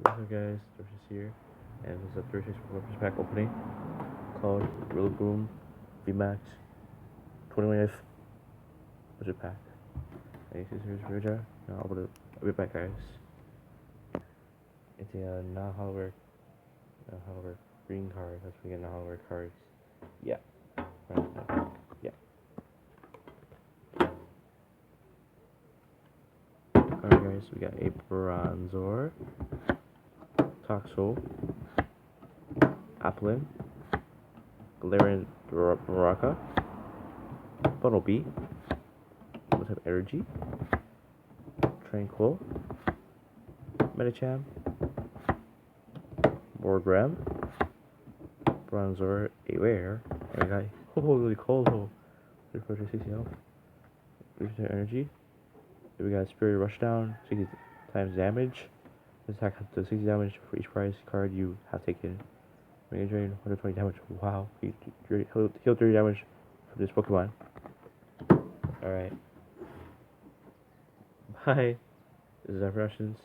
What's up guys, Josh is here, and this is a 36 Purpose Pack opening called Rillaboom VMAX 21th Budget Pack. Hey, here's Roja. Now I'll be back guys. It's a non-holowear green card. Let's begin non-holowear cards. Yeah. Yeah. Alright guys, we got a Bronzor, Toxel, Applin, Galarian Baraka, Bumblebee, Type Energy, Tranquil, Medicham, Morgram, Bronzor, a rare, and we got holy cold hole, 360 health, Type Energy. Then we got Spirit Rushdown, 60 times damage. This attack has to 60 damage for each prize card you have taken. Mega Drain, 120 damage. Wow, heal 30 damage for this Pokemon. Alright. Bye. This is Dayanan Productions.